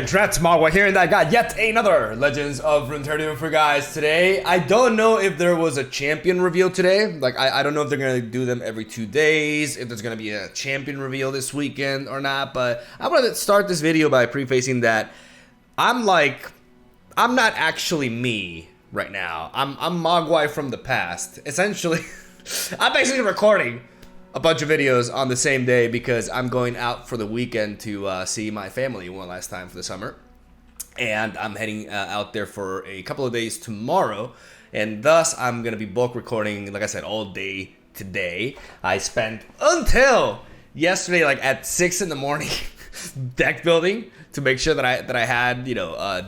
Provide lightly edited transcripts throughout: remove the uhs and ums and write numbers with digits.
and Trent MegaMogwai here, and I got yet another Legends of Runeterra for you guys today. I don't know if there was a champion reveal today. Like, I don't know if they're going to do them every 2 days, if there's going to be a champion reveal this weekend or not, but I want to start this video by prefacing that I'm not actually me right now. I'm Mogwai from the past. Essentially, I'm basically recording a bunch of videos on the same day because I'm going out for the weekend to see my family one last time for the summer. And I'm heading out there for a couple of days tomorrow. And thus, I'm going to be bulk recording, like I said, all day today. I spent until yesterday, like at 6 in the morning, deck building to make sure that I had,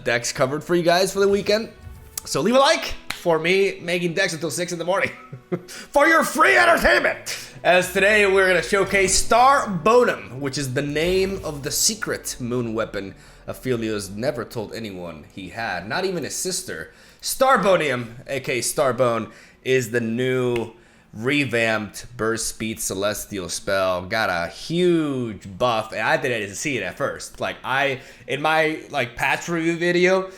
decks covered for you guys for the weekend. So leave a like for me making decks until 6 in the morning for your free entertainment. As today we're going to showcase Starbone, which is the name of the secret moon weapon APHELIOS never told anyone he had, not even his sister. Starbonium, aka Starbone, is the new revamped burst speed celestial spell. Got a huge buff, and I didn't see it at first. In my patch review video,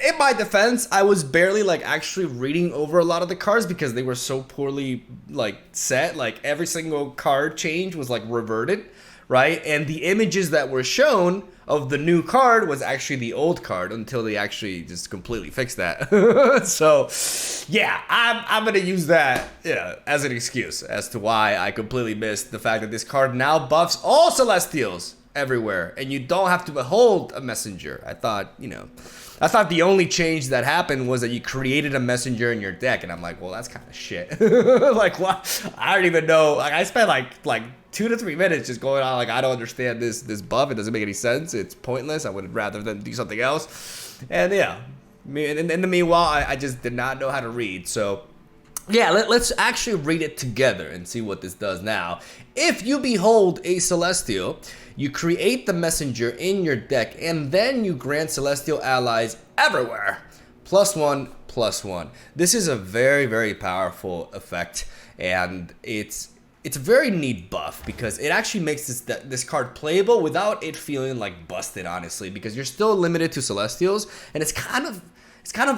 in my defense, I was barely actually reading over a lot of the cards because they were so poorly set. Every single card change was reverted, right? And the images that were shown of the new card was actually the old card until they actually just completely fixed that. So yeah, I'm gonna use that as an excuse as to why I completely missed the fact that this card now buffs all Celestials everywhere, and you don't have to behold a messenger. I thought the only change that happened was that you created a messenger in your deck, and I'm like, well, that's kind of shit. What? I don't even know. I spent like 2 to 3 minutes just going on I don't understand this buff. It doesn't make any sense. It's pointless. I would rather than do something else. And yeah, in the meanwhile, I just did not know how to read. So yeah, let's actually read it together and see what this does now. If you behold a Celestial, you create the messenger in your deck, and then you grant Celestial allies everywhere +1/+1. This is a very, very powerful effect, and it's a very neat buff because it actually makes this card playable without it feeling busted, honestly, because you're still limited to Celestials, and it's kind of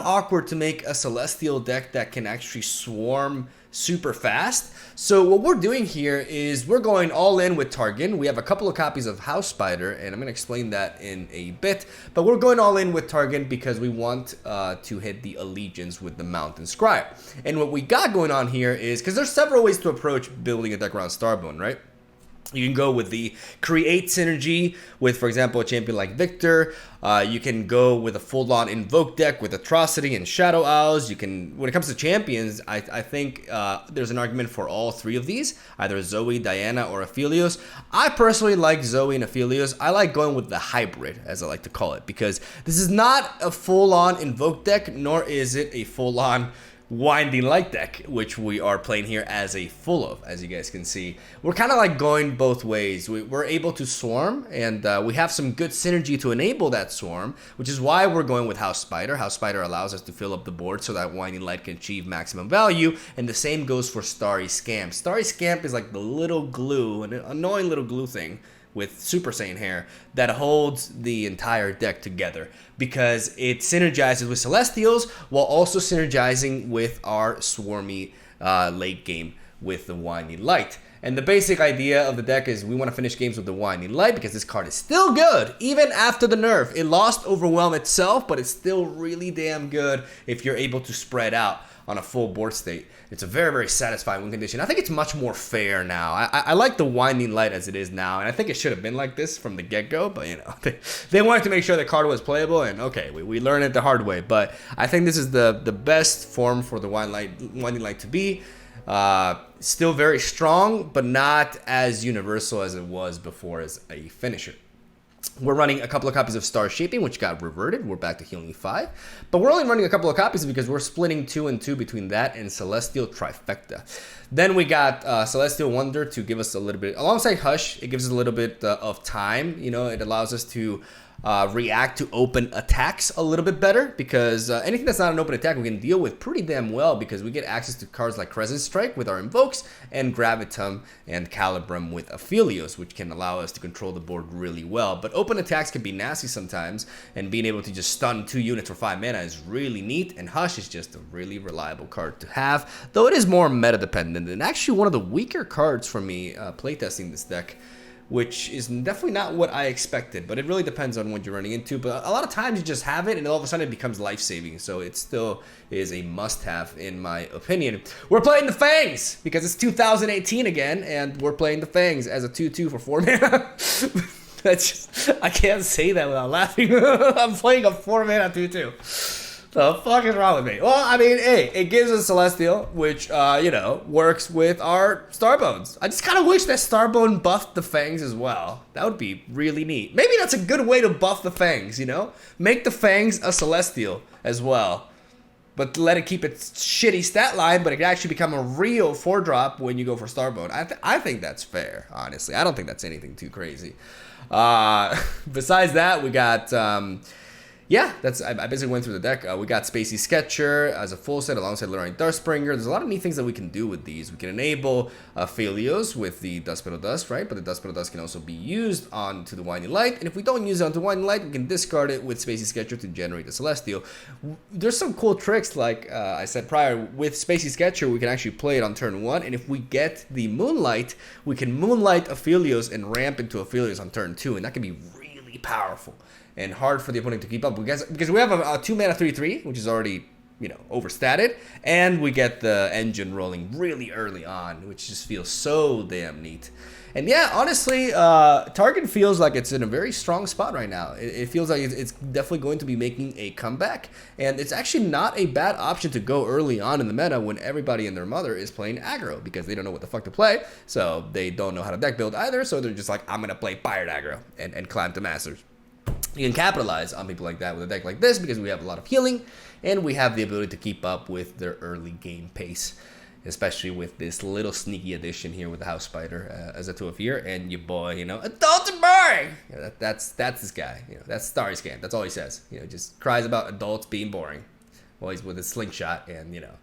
awkward to make a Celestial deck that can actually swarm super fast. So what we're doing here is we're going all in with Targon. We have a couple of copies of House Spider, and I'm going to explain that in a bit. But we're going all in with Targon because we want to hit the Allegiance with the Mountain Scribe. And what we got going on here is, because there's several ways to approach building a deck around Starbone, right? You can go with the create synergy with, for example, a champion like Victor. You can go with a full-on invoke deck with Atrocity and Shadow Owls. You can, when it comes to champions, I think there's an argument for all 3 of these, either Zoe, Diana, or APHELIOS. I personally like Zoe and APHELIOS. I like going with the hybrid, as I like to call it, because this is not a full-on invoke deck, nor is it a full-on Winding Light deck, which we are playing here as a full of, as you guys can see. We're kind of going both ways. We're able to swarm, and we have some good synergy to enable that swarm, which is why we're going with House Spider. House Spider allows us to fill up the board so that Winding Light can achieve maximum value, and the same goes for Starry Scamp. Starry Scamp is like the little glue, an annoying little glue thing with Super Saiyan hair that holds the entire deck together because it synergizes with Celestials while also synergizing with our swarmy late game with the Winding Light. And the basic idea of the deck is we want to finish games with the Winding Light because this card is still good even after the nerf. It lost Overwhelm itself, but it's still really damn good if you're able to spread out on a full board state. It's a very, very satisfying win condition. I think it's much more fair now. I like the Winding Light as it is now, and I think it should have been like this from the get-go, but they wanted to make sure the card was playable, and okay, we learned it the hard way, but I think this is the best form for the Winding Light to be. Still very strong, but not as universal as it was before as a finisher. We're running a couple of copies of Star Shaping, which got reverted. We're back to healing 5. But we're only running a couple of copies because we're splitting 2 and 2 between that and Celestial Trifecta. Then we got Celestial Wonder to give us a little bit, alongside Hush, it gives us a little bit of time. It allows us to react to open attacks a little bit better, because anything that's not an open attack we can deal with pretty damn well, because we get access to cards like Crescent Strike with our Invokes and Gravitum and Calibrum with APHELIOS, which can allow us to control the board really well. But open attacks can be nasty sometimes, and being able to just stun 2 units for 5 mana is really neat, and Hush is just a really reliable card to have, though it is more meta dependent, and actually one of the weaker cards for me playtesting this deck, which is definitely not what I expected, but it really depends on what you're running into. But a lot of times you just have it, and all of a sudden it becomes life-saving, so it still is a must-have in my opinion. We're playing the Fangs, because it's 2018 again, and we're playing the Fangs as a 2/2 for 4 mana. That's just, I can't say that without laughing. I'm playing a 4 mana 2/2. The fuck is wrong with me? Well, I mean, hey, it gives us Celestial, which, you know, works with our Starbones. I just kind of wish that Starbone buffed the Fangs as well. That would be really neat. Maybe that's a good way to buff the Fangs, you know? Make the Fangs a Celestial as well. But let it keep its shitty stat line, but it can actually become a real 4-drop when you go for Starbone. I think that's fair, honestly. I don't think that's anything too crazy. Besides that, we got... yeah, I basically went through the deck. We got Spacey Sketcher as a full set alongside Lorraine Darkspringer. There's a lot of neat things that we can do with these. We can enable APHELIOS with the Dust Petal Dust, right? But the Dust Petal Dust can also be used onto the Winding Light. And if we don't use it onto Winding Light, we can discard it with Spacey Sketcher to generate the Celestial. There's some cool tricks, like I said prior. With Spacey Sketcher, we can actually play it on turn 1. And if we get the Moonlight, we can Moonlight APHELIOS and ramp into APHELIOS on turn 2. And that can be really powerful and hard for the opponent to keep up, because we have a 2 mana 3/3, which is already, you know, overstated, and we get the engine rolling really early on, which just feels so damn neat. And yeah, honestly, Target feels like it's in a very strong spot right now. It feels like it's definitely going to be making a comeback, and it's actually not a bad option to go early on in the meta when everybody and their mother is playing aggro, because they don't know what the fuck to play, so they don't know how to deck build either, so they're just like, I'm gonna play Pirate aggro and climb to Masters. You can capitalize on people like that with a deck like this, because we have a lot of healing and we have the ability to keep up with their early game pace, especially with this little sneaky addition here with the House Spider as a 2 of fear, and your boy, you know, adult and boring. You know, that's this guy. You know, that's Starry Scan. That's all he says. You know, just cries about adults being boring while he's with his slingshot, and you know.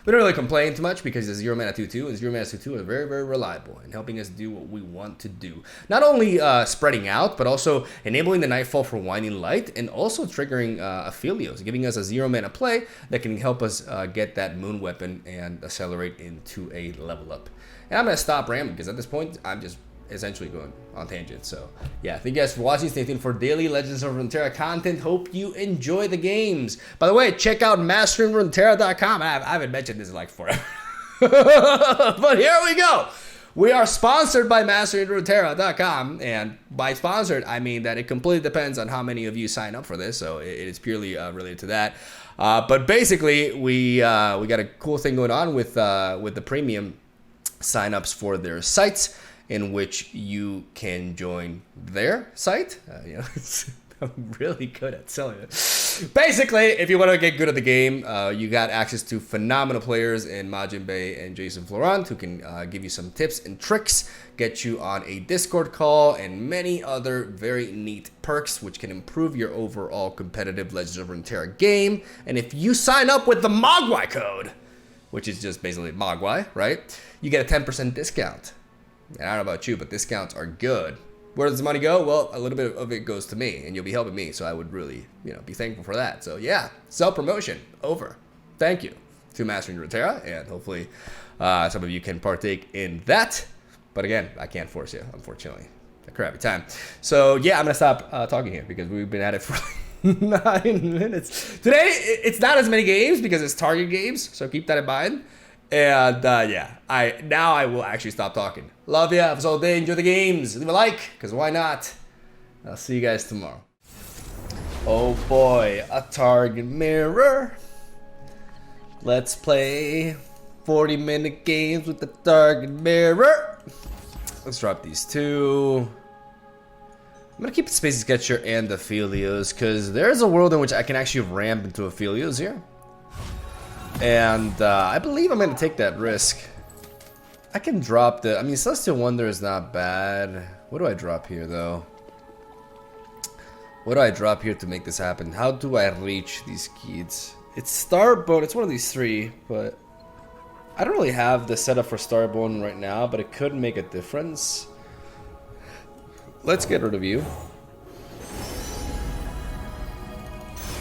We don't really complain too much, because the 0 mana 2/2 and 0 mana 2/2 are very, very reliable in helping us do what we want to do. Not only spreading out, but also enabling the Nightfall for Winding Light, and also triggering APHELIOS, giving us a 0 mana play that can help us get that Moon Weapon and accelerate into a level up. And I'm going to stop rambling, because at this point, I'm just essentially going on tangent. So yeah, thank you guys for watching. Stay tuned for daily Legends of Runeterra content. Hope you enjoy the games. By the way, check out masterinruneterra.com. I haven't mentioned this in like forever. But here we go. We are sponsored by masterinruneterra.com, and by sponsored, I mean that it completely depends on how many of you sign up for this, so it is purely related to that. But basically, we got a cool thing going on with the premium signups for their sites, in which you can join their site. You know, I'm really good at selling it. Basically, if you want to get good at the game, you got access to phenomenal players in Majin Bay and Jason Florent, who can give you some tips and tricks, get you on a Discord call, and many other very neat perks, which can improve your overall competitive Legends of Runeterra game. And if you sign up with the Mogwai code, which is just basically Mogwai, right, you get a 10% discount. And I don't know about you, but discounts are good. Where does the money go? Well, a little bit of it goes to me, and you'll be helping me, so I would really, you know, be thankful for that. So yeah, self-promotion over. Thank you to Mastering Runeterra, and hopefully some of you can partake in that. But again, I can't force you, unfortunately. A crappy time. So yeah, I'm gonna stop talking here, because we've been at it for like 9 minutes. Today, it's not as many games because it's target games, so keep that in mind. And yeah, I will actually stop talking. Love ya. Have a solid day. Enjoy the games. Leave a like, because why not? I'll see you guys tomorrow. Oh boy, a target mirror. Let's play 40-minute games with the target mirror. Let's drop these 2. I'm gonna keep the Spacey Sketcher and the APHELIOS, because there's a world in which I can actually ramp into APHELIOS here. And I believe I'm going to take that risk. I can drop the... I mean, Celestial Wonder is not bad. What do I drop here, though? What do I drop here to make this happen? How do I reach these kids? It's Starbone. It's one of these three, but I don't really have the setup for Starbone right now, but it could make a difference. Let's get rid of you.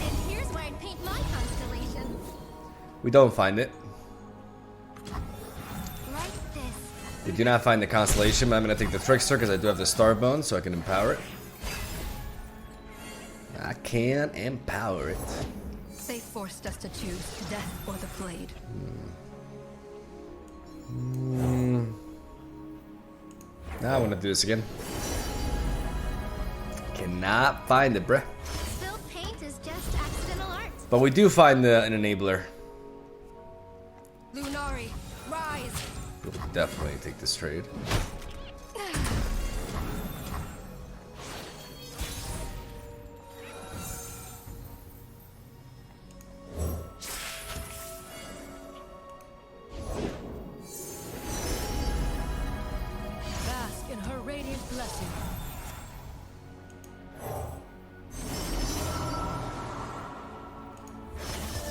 And here's where I'd paint my constellation. We don't find it. Like this. We do not find the constellation, but I'm going to take the Trickster because I do have the Starbone, so I can empower it. I can empower it. They forced us to choose death or the blade. Now I want to do this again. Cannot find it, bruh. Spilled paint is just accidental art. But we do find an enabler. Lunari, rise. We'll definitely take this trade. Bask in her radiant blessing.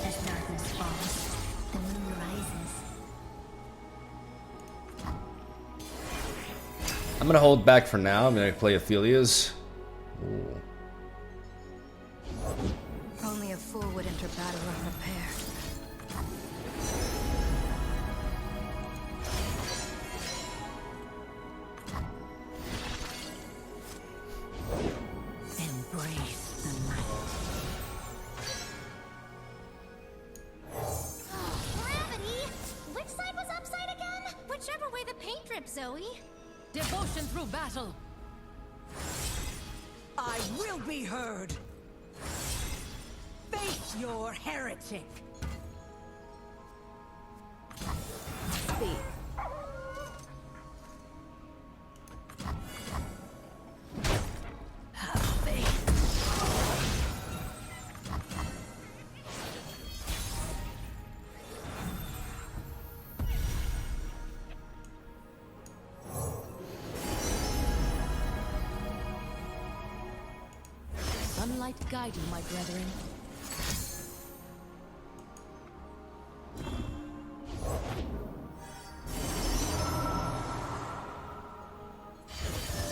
As darkness falls, the moon rises. I'm gonna hold back for now. I'm gonna play APHELIOS. Ooh. Only a fool would enter battle unprepared. Embrace the night. Gravity! Which side was upside again? Whichever way the paint dripped, Zoe. Devotion through battle. I will be heard. Face your heretic. Speak. Have faith. Sunlight guide you, my brethren.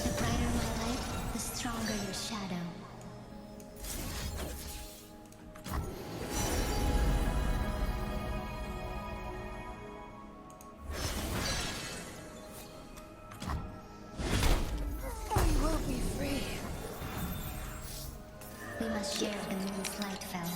The brighter my light, the stronger your shadow. We will be free. We must share the moon's light fell.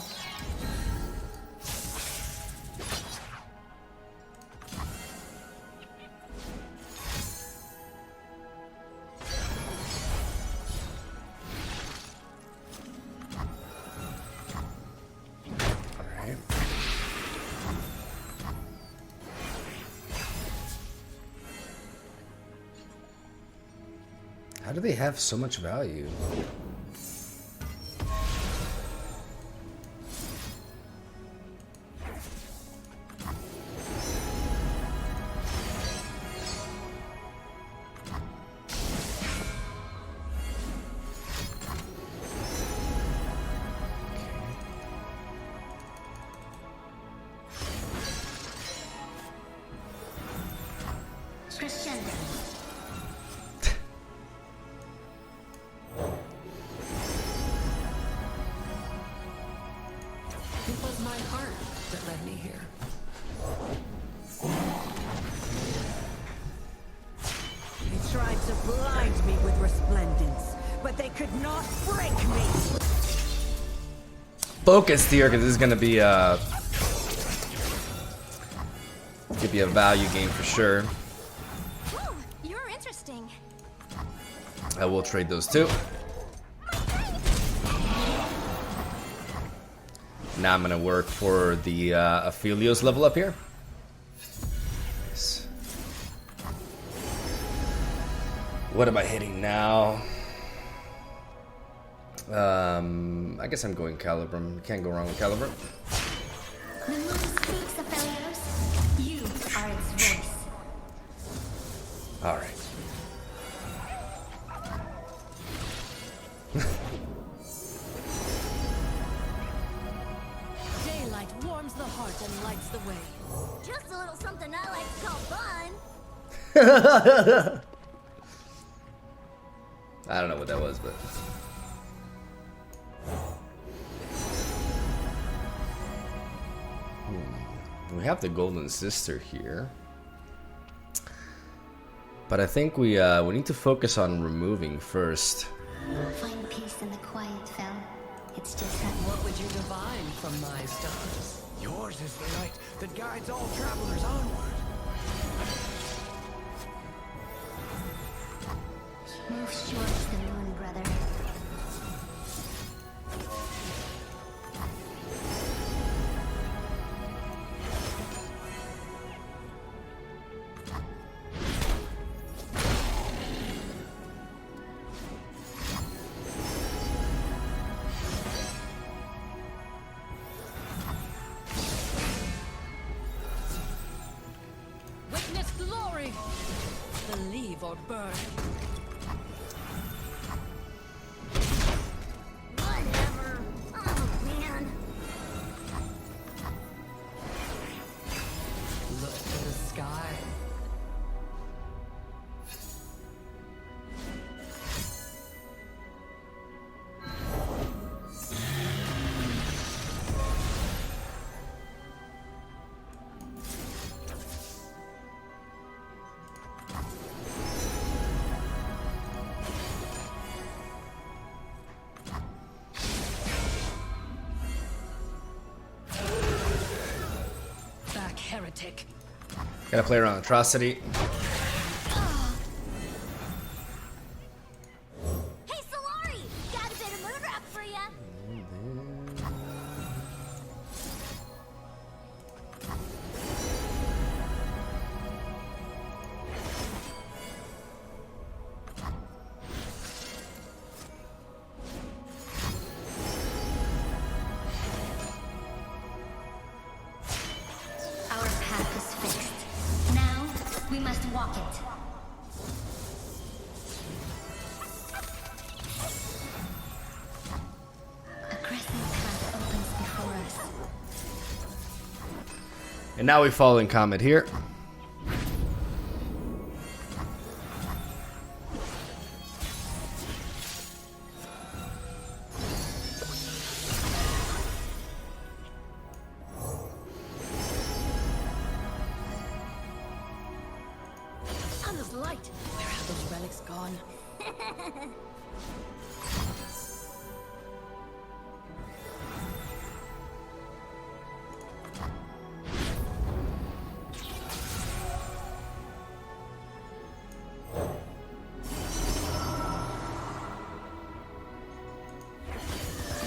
Alright. How do they have so much value? Christian. It was my heart that led me here. They tried to blind me with resplendence, but they could not break me. Focused here because this is gonna be a value game for sure. Oh, you're interesting. I will trade those two. Now I'm gonna work for the APHELIOS level up here. Nice. What am I hitting now? I guess I'm going Calibrum. Can't go wrong with Calibrum. The moon speaks, APHELIOS. You are its voice. All right. I don't know what that was, but we have the Golden Sister here, but I think we need to focus on removing first. Find peace in the quiet, Fel. It's just that. What would you divine from my stars? Yours is the light that guides all travelers onward. Move towards the moon, brother. Witness glory! Believe or burn. Whatever. Oh, man. Look to the sky. Back, heretic. Gotta play around Atrocity. Hey, Solari! Got a bit of moon rock for ya! Our path is fixed. Now, we must walk it. A crescent path opens before us. And now we fall in Comet here. Anna's light! Where have those relics gone?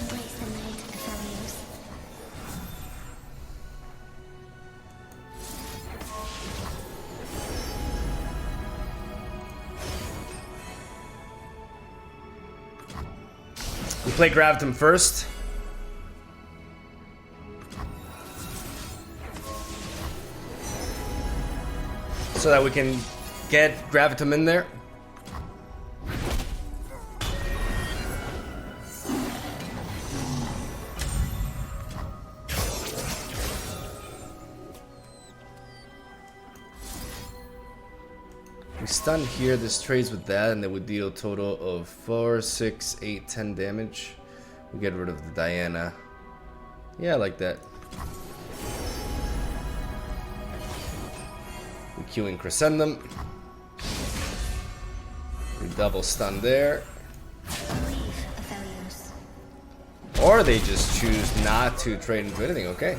Embrace the night, APHELIOS. We play Gravitum first. So that we can get Gravitum in there. We stun here, this trades with that, and then we deal a total of 4, 6, 8, 10 damage. We get rid of the Diana. Yeah, I like that. We Q in Crescendum. We double stun there. Believe, APHELIOS. Or they just choose not to trade into anything, okay.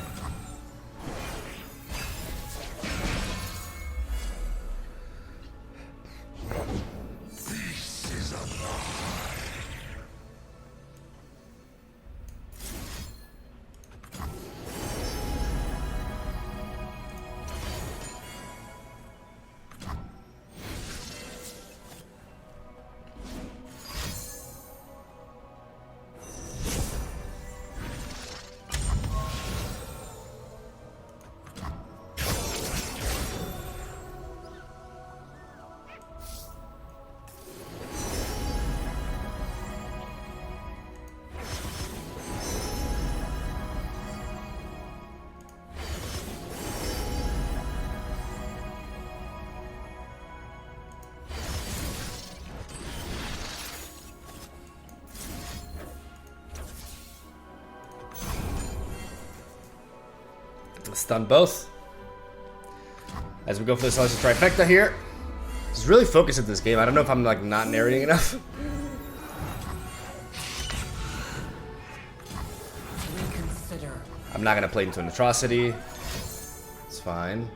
Stun both. As we go for this Celestial Trifecta here. Just really focus at this game. I don't know if I'm like not narrating enough. Reconsider. I'm not gonna play into an atrocity. It's fine.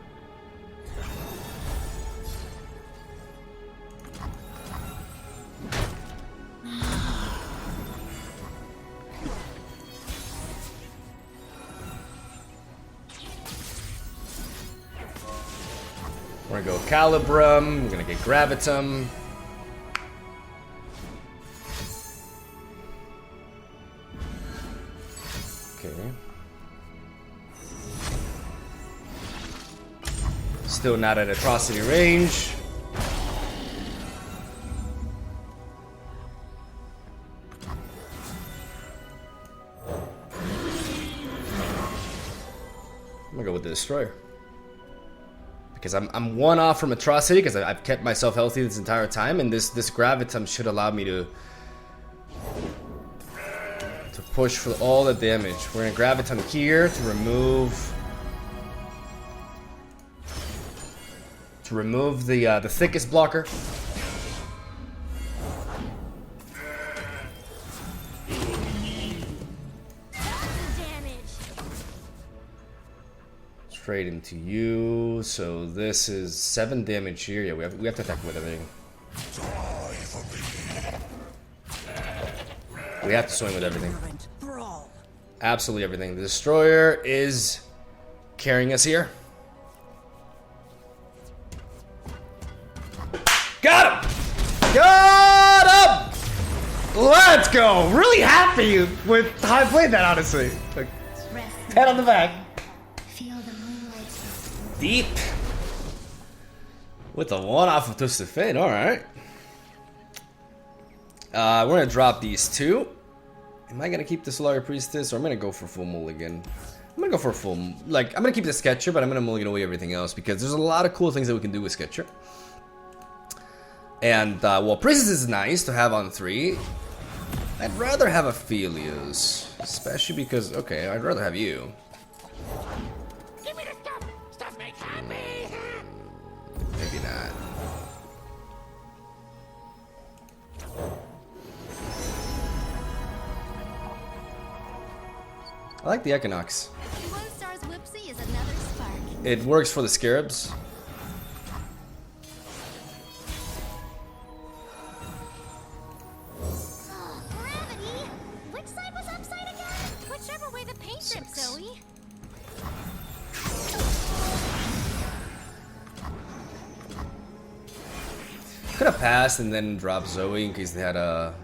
We're gonna go Calibrum, we're gonna get Gravitum. Okay. Still not at atrocity range. I'm gonna go with the Destroyer. Because I'm one off from atrocity because I've kept myself healthy this entire time, and this Gravitum should allow me to push for all the damage. We're gonna Gravitum here to remove the thickest blocker. Straight into you, so this is 7 damage here. Yeah, we have to attack with everything. We have to swing with everything. Absolutely everything. The Destroyer is carrying us here. Got him! Got him! Let's go! Really happy with how I played that, honestly. Like, pat on the back. Feel the moonlight. Deep. With a 1-off of Twisted Fate, alright. We're gonna drop these 2. Am I gonna keep the Solari Priestess, or I'm gonna go for full mulligan? I'm gonna go for a full, like, I'm gonna keep the Sketcher, but I'm gonna mulligan away everything else, because there's a lot of cool things that we can do with Sketcher. And, well, Priestess is nice to have on 3. I'd rather have APHELIOS, especially because, okay, I'd rather have you. Give me the stuff. Stuff makes happy. Maybe not. I like the Equinox. One star's Whipsy is another spark. It works for the Scarabs. Gravity? Which side was upside again? Whichever way the paint drips, Zoe. Could have passed and then dropped Zoe in case they had a...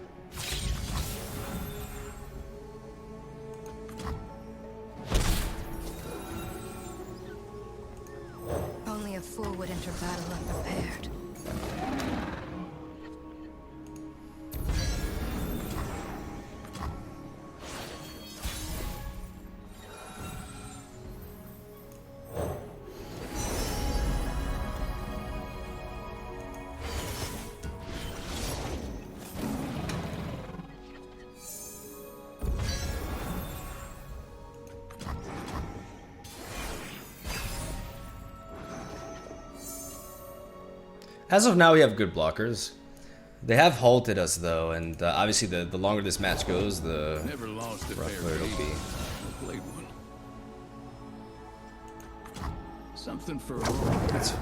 Only a fool would enter battle unprepared. As of now, we have good blockers. They have halted us though, and obviously the longer this match goes, the Never lost a rougher fair it'll game. be. Played one. Something for That's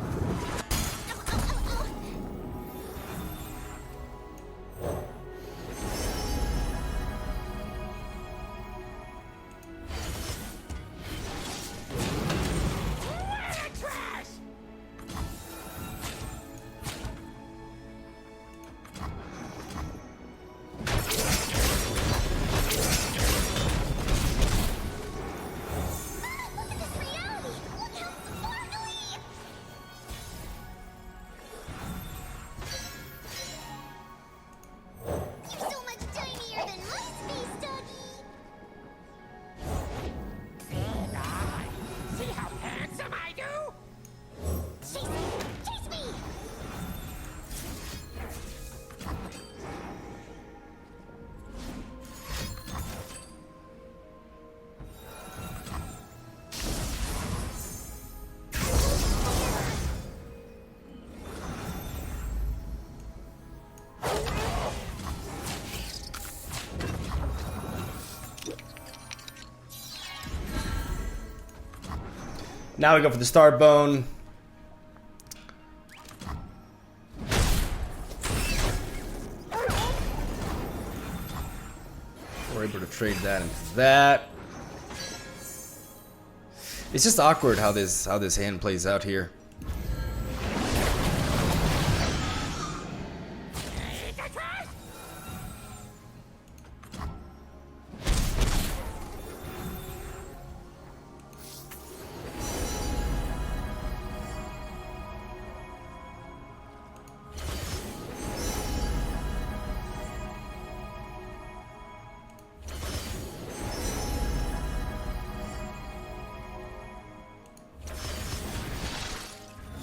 Now we go for the Starbone. We're able to trade that into that. It's just awkward how this hand plays out here.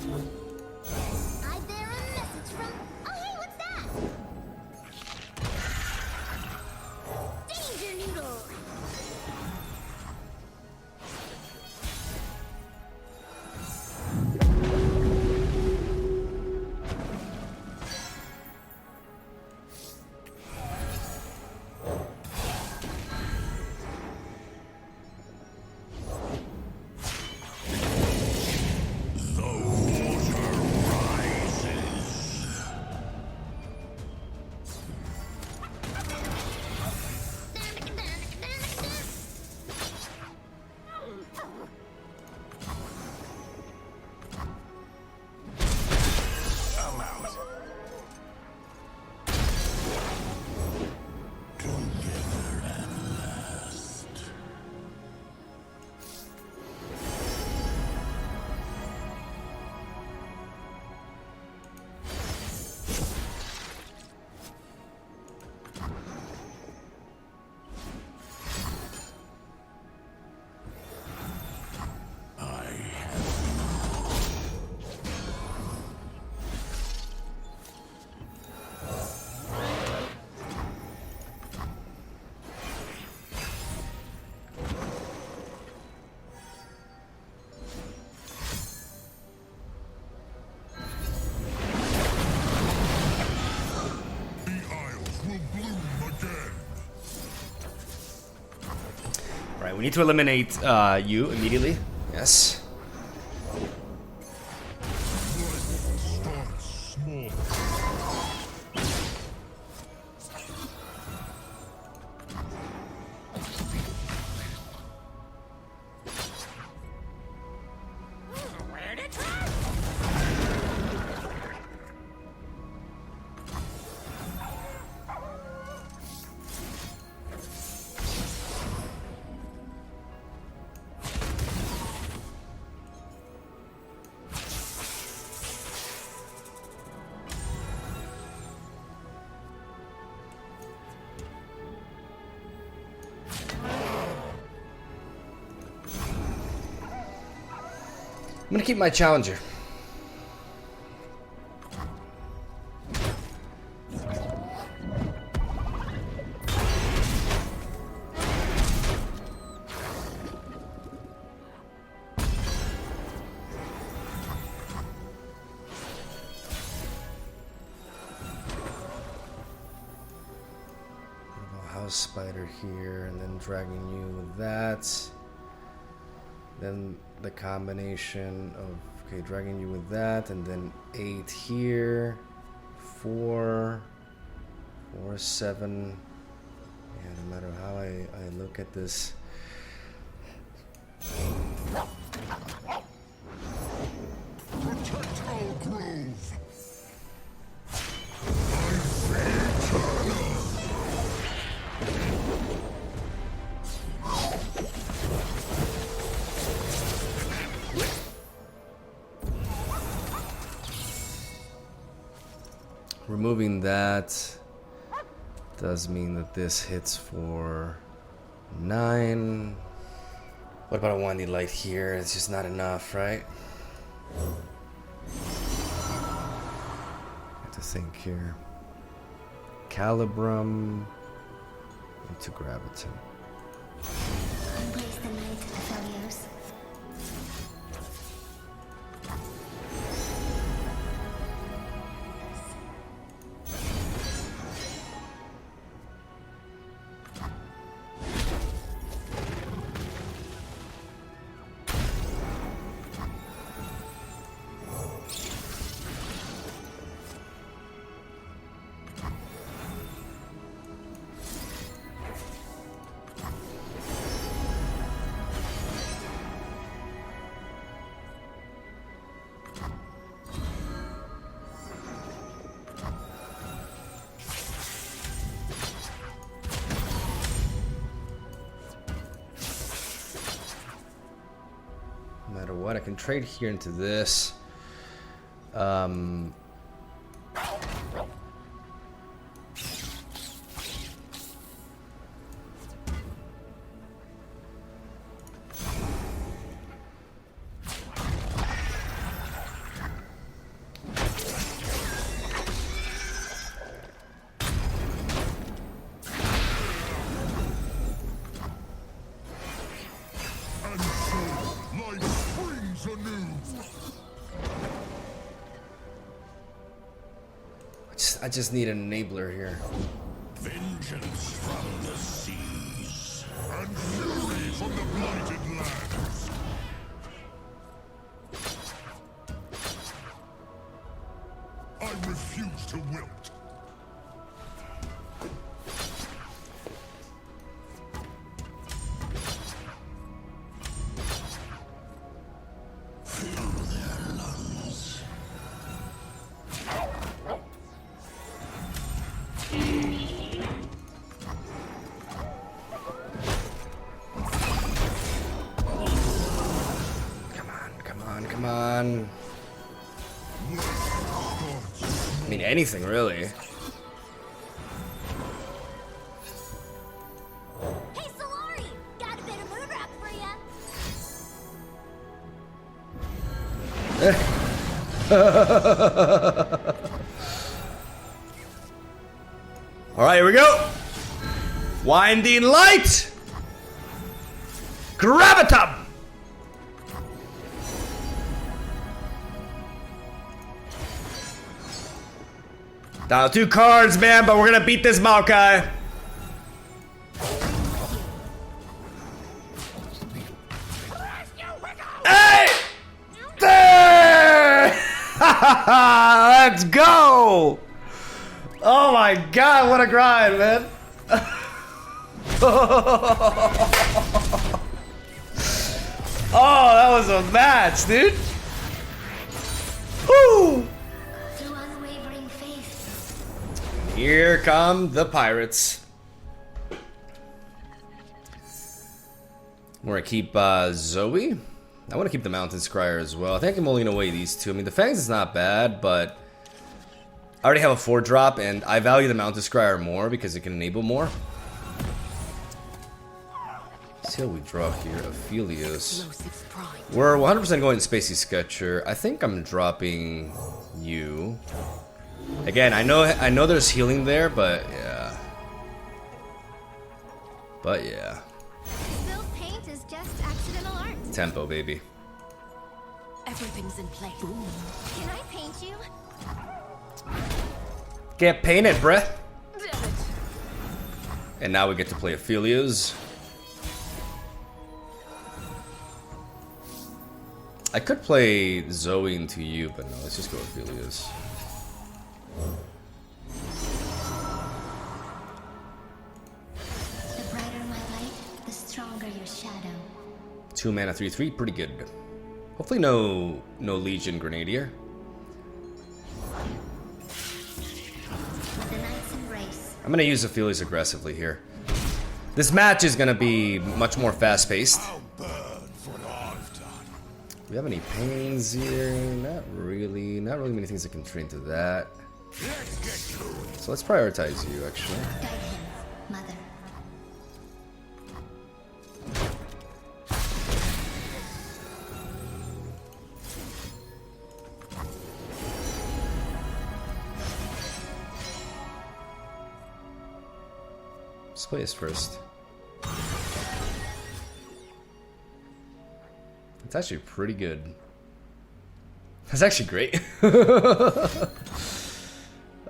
I bear a message from. Oh, hey, what's that? Danger noodle. Right, we need to eliminate you immediately. Yes. Where to try? I'm gonna keep my challenger. House spider here, and then dragging you with that. Then the combination of, okay, dragging you with that, and then 8 here, 4, 7. Yeah, no matter how I look at this. Protect our grove. Removing that does mean that this hits for 9. What about a windy light here? It's just not enough, right? I have to think here. Calibrum. Need to grab it too. Place the night, APHELIOS. what? I can trade here into this. I just need an enabler here. Vengeance from the seas, and fury from the blighted lands. I refuse to wilt. Fill their lungs. Come on. I mean, anything really. Hey, Solari! Got a bit of moon rock for ya. Alright, here we go. Winding light. Gravitum. Down to 2 cards, man, but we're gonna beat this Maokai. Hey! There! Let's go! Oh my god, what a grind, man. Oh, that was a match, dude. Woo! Through unwavering faith. Here come the pirates. We're gonna keep Zoe. I want to keep the Mountain Scryer as well. I think I'm only gonna weigh these two. I mean, the Fangs is not bad, but I already have a 4-drop, and I value the Mountain Scryer more because it can enable more. Let's see how we draw here. APHELIOS. We're 100% going to Spacey Sketcher. I think I'm dropping you. Again, I know there's healing there, but yeah. Spilled paint is just accidental art. Tempo, baby. Everything's in place. Can I paint you? Get painted, bruh. And now we get to play APHELIOS. I could play Zoe into you, but no, let's just go APHELIOS. The brighter my light, the stronger your shadow. 2 mana, 3/3, pretty good. Hopefully no Legion Grenadier. With the Knight's Embrace. I'm gonna use APHELIOS aggressively here. This match is gonna be much more fast-paced. I'll burn for what I've done. Do we have any pains here? Not really. Not really many things I can train to that. Let's get to it. So let's prioritize you, actually. Guide him, Mother. Let's play this first. It's actually pretty good. That's actually great.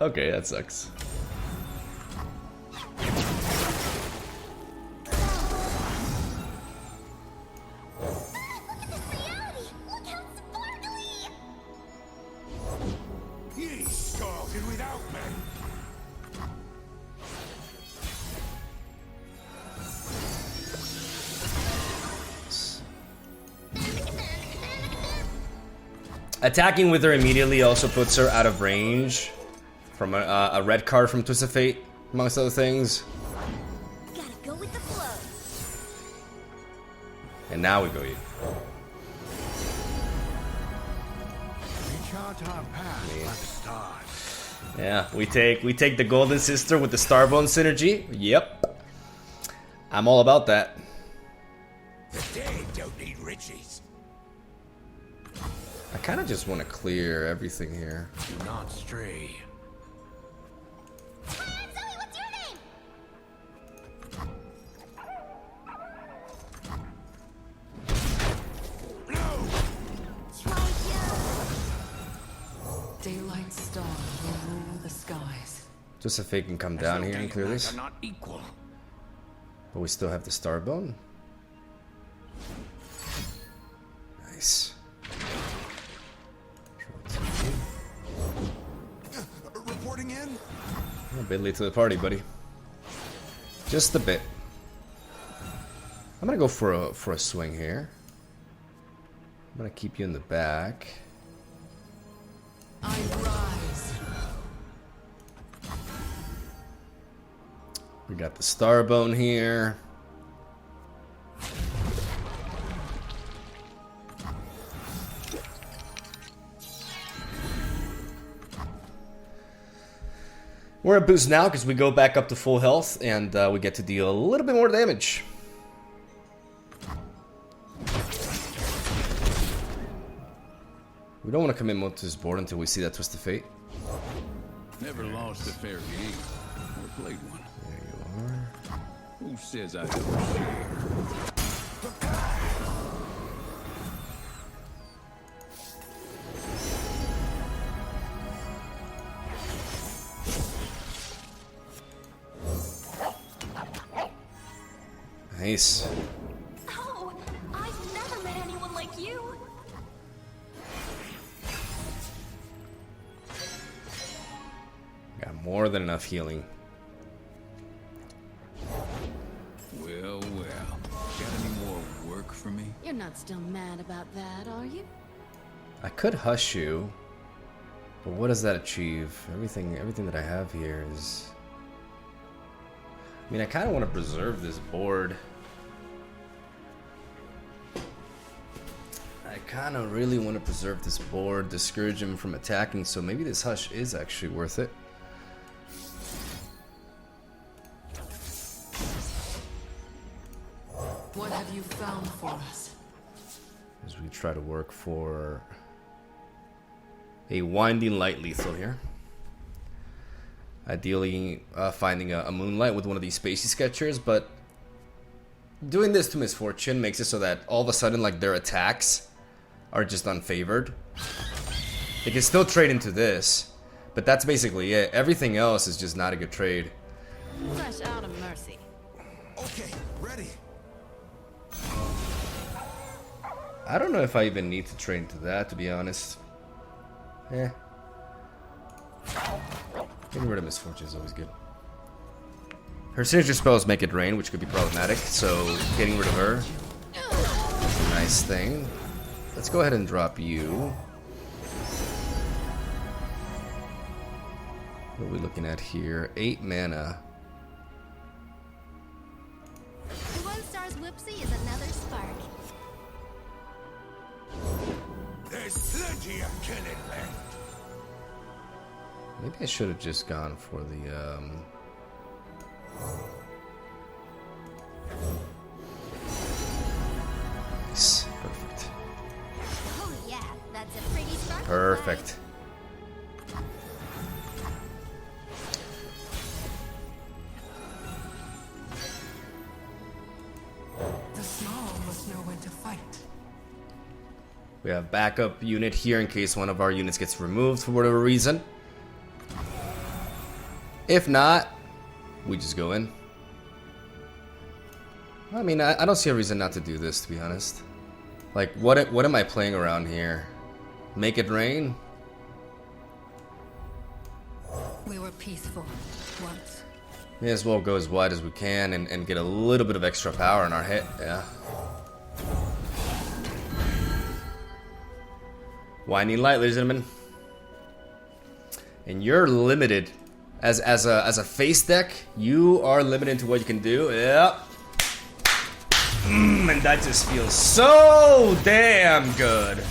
Okay, that sucks. Look how sparkly! Ye started without me. Attacking with her immediately also puts her out of range from a red card from Twist of Fate, amongst other things. Gotta go with the flow. And now we go. Not our path, but the stars. Yeah, we take the Golden Sister with the Starbone synergy. Yep. I'm all about that. The dead don't need riches. I kind of just want to clear everything here. Do not stray. Zoe, what's your name? Daylight star will rule the skies. Just if they can come down here and clear this. Are not equal. But we still have the Starbone. Nice. Reporting in. A bit late to the party, buddy. Just a bit. I'm gonna go for a swing here. I'm gonna keep you in the back. I rise. We got the Starbone here. We're at boost now because we go back up to full health and we get to deal a little bit more damage. We don't want to commit more to this board until we see that Twist of Fate. Never lost a fair game or played one. There you are. Who says I don't share? Nice. Oh, I've never met anyone like you. Got more than enough healing. Well, got any more work for me? You're not still mad about that, are you? I could hush you, but what does that achieve? Everything that I have here is... I mean, I kind of want to preserve this board. I kind of really want to preserve this board, discourage him from attacking, so maybe this hush is actually worth it. What have you found for us? As we try to work for a winding light lethal here. Ideally finding a moonlight with one of these spacey sketchers, but doing this to Misfortune makes it so that all of a sudden like their attacks are just unfavored. They can still trade into this, but that's basically it. Everything else is just not a good trade. Fresh out of mercy. Okay, ready. I don't know if I even need to trade into that, to be honest. Eh. Getting rid of Misfortune is always good. Her signature spells make it rain, which could be problematic, so getting rid of her is a nice thing. Let's go ahead and drop you. What are we looking at here? 8 mana. The one star's Whipsy is another spark. There's plenty of killing left. Maybe I should have just gone for the, Nice. Perfect. Oh yeah, that's a pretty spark. Perfect. The Snarl must know when to fight. We have backup unit here in case one of our units gets removed for whatever reason. If not, we just go in. I mean, I don't see a reason not to do this, to be honest. Like, what am I playing around here? Make it rain? We were peaceful once. May as well go as wide as we can and get a little bit of extra power in our hit, yeah. Winding light, ladies and gentlemen. And you're limited. As a face deck, you are limited to what you can do. Yep. And that just feels so damn good.